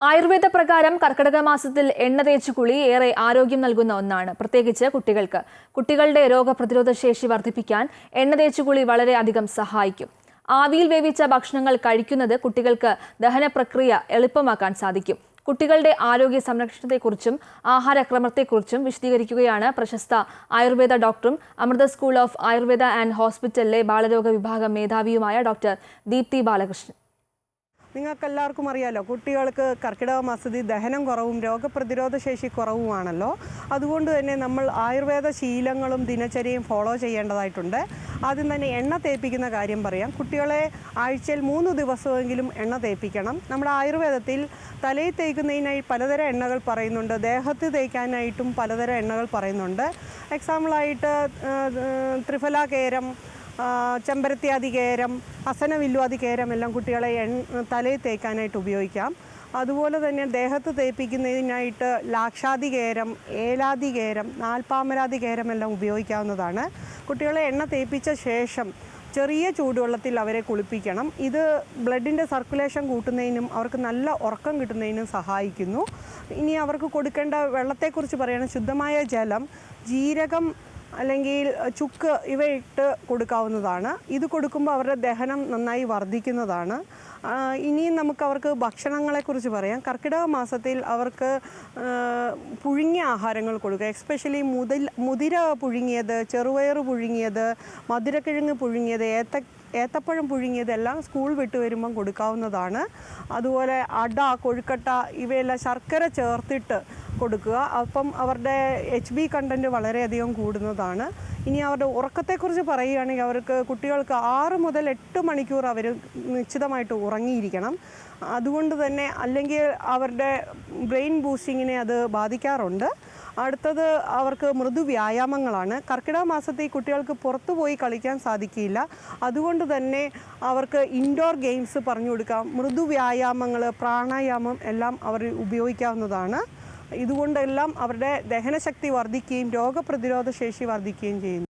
ആയുർവേദ പ്രകാരം കർക്കിടക മാസത്തിൽ എണ്ണ തേച്ച് കുളി ഏറെ ആരോഗ്യം നൽകുന്ന ഒന്നാണ്. പ്രത്യേകിച്ച് കുട്ടികൾക്ക്. കുട്ടികളുടെ രോഗപ്രതിരോധ ശേഷി വർദ്ധിപ്പിക്കാൻ എണ്ണ തേച്ച് കുളി വളരെയധികം സഹായിക്കും. ആവിയിൽ വേവിച്ച ഭക്ഷണങ്ങൾ കഴിക്കുന്നത് കുട്ടികൾക്ക് ദഹന പ്രക്രിയ എളുപ്പമാക്കാൻ സാധിക്കും. കുട്ടികളുടെ ആരോഗ്യ സംരക്ഷണത്തെക്കുറിച്ചും ആഹാരക്രമത്തെക്കുറിച്ചും വിശദീകരിക്കുകയാണ് പ്രശസ്ത ആയുർവേദ ഡോക്ടറും Amrita school of Ayurveda and ഹോസ്പിറ്റലിലെ ബാലരോഗ വിഭാഗം മേധാവിയുമായ ഡോക്ടർ ദീപ്തി ബാലകൃഷ്ണൻ. നിങ്ങൾക്കെല്ലാവർക്കും അറിയാലോ, കുട്ടികൾക്ക് കർക്കിടക മാസത്തിൽ ദഹനം കുറവും രോഗപ്രതിരോധ ശേഷി കുറവുമാണല്ലോ. അതുകൊണ്ട് തന്നെ നമ്മൾ ആയുർവേദ ശീലങ്ങളും ദിനചര്യയും ഫോളോ ചെയ്യേണ്ടതായിട്ടുണ്ട്. ആദ്യം തന്നെ എണ്ണ തേപ്പിക്കുന്ന കാര്യം പറയാം. കുട്ടികളെ ആഴ്ചയിൽ 3 ദിവസമെങ്കിലും എണ്ണ തേപ്പിക്കണം. നമ്മുടെ ആയുർവേദത്തിൽ തലയിൽ തേക്കുന്നതിനായി പലതരം എണ്ണകൾ പറയുന്നുണ്ട്, ദേഹത്ത് തേക്കാനായിട്ടും പലതരം എണ്ണകൾ പറയുന്നുണ്ട്. എക്സാമ്പിളായിട്ട് ത്രിഫല കേരം, ചെമ്പരത്തിയാദി കേരം, അസനവില്വാദി കേരം എല്ലാം കുട്ടികളെ തലയിൽ തേക്കാനായിട്ട് ഉപയോഗിക്കാം. അതുപോലെ തന്നെ ദേഹത്ത് തേപ്പിക്കുന്നതിനായിട്ട് ലാക്ഷാദി കേരം, ഏലാദി കേരം, നാൽപ്പാമരാദി കേരം എല്ലാം ഉപയോഗിക്കാവുന്നതാണ്. കുട്ടികളെ എണ്ണ തേപ്പിച്ച ശേഷം ചെറിയ ചൂടുവെള്ളത്തിൽ അവരെ കുളിപ്പിക്കണം. ഇത് ബ്ലഡിൻ്റെ സർക്കുലേഷൻ കൂട്ടുന്നതിനും അവർക്ക് നല്ല ഉറക്കം കിട്ടുന്നതിനും സഹായിക്കുന്നു. ഇനി അവർക്ക് കൊടുക്കേണ്ട വെള്ളത്തെക്കുറിച്ച് പറയുകയാണെങ്കിൽ ശുദ്ധമായ ജലം, ജീരകം അല്ലെങ്കിൽ ചുക്ക് ഇവയിട്ട് കൊടുക്കാവുന്നതാണ്. ഇത് കൊടുക്കുമ്പോൾ അവരുടെ ദഹനം നന്നായി വർദ്ധിക്കുന്നതാണ്. ഇനിയും നമുക്ക് അവർക്ക് ഭക്ഷണങ്ങളെക്കുറിച്ച് പറയാം. കർക്കിടക മാസത്തിൽ അവർക്ക് പുഴുങ്ങിയ ആഹാരങ്ങൾ കൊടുക്കുക. എസ്പെഷ്യലി മുതിര പുഴുങ്ങിയത്, ചെറുപയർ പുഴുങ്ങിയത്, മധുരക്കിഴങ്ങ് പുഴുങ്ങിയത്, ഏത്തപ്പഴം പുഴുങ്ങിയതെല്ലാം സ്കൂൾ വിട്ട് വരുമ്പം കൊടുക്കാവുന്നതാണ്. അതുപോലെ അട, കൊഴുക്കട്ട ഇവയെല്ലാം ശർക്കര ചേർത്തിട്ട് കൊടുക്കുക. അപ്പം അവരുടെ HB കണ്ടൻറ്റ് വളരെയധികം കൂടുന്നതാണ്. ഇനി അവരുടെ ഉറക്കത്തെക്കുറിച്ച് പറയുകയാണെങ്കിൽ കുട്ടികൾക്ക് 6 മുതൽ 8 മണിക്കൂർ അവർ നിശ്ചിതമായിട്ട് ഉറങ്ങിയിരിക്കണം. അതുകൊണ്ട് തന്നെ അല്ലെങ്കിൽ അവരുടെ ബ്രെയിൻ ബൂസ്റ്റിങ്ങിനെ അത് ബാധിക്കാറുണ്ട്. അടുത്തത് അവർക്ക് മൃദു വ്യായാമങ്ങളാണ്. കർക്കിടക മാസത്തിൽ കുട്ടികൾക്ക് പുറത്തു പോയി കളിക്കാൻ സാധിക്കില്ല. അതുകൊണ്ട് തന്നെ അവർക്ക് ഇൻഡോർ ഗെയിംസ് പറഞ്ഞു കൊടുക്കാം. മൃദു വ്യായാമങ്ങൾ, പ്രാണായാമം എല്ലാം അവർ ഉപയോഗിക്കാവുന്നതാണ്. ഇതുകൊണ്ടെല്ലാം അവരുടെ ദഹനശക്തി വർദ്ധിക്കുകയും രോഗപ്രതിരോധ ശേഷി വർദ്ധിക്കുകയും ചെയ്യുന്നു.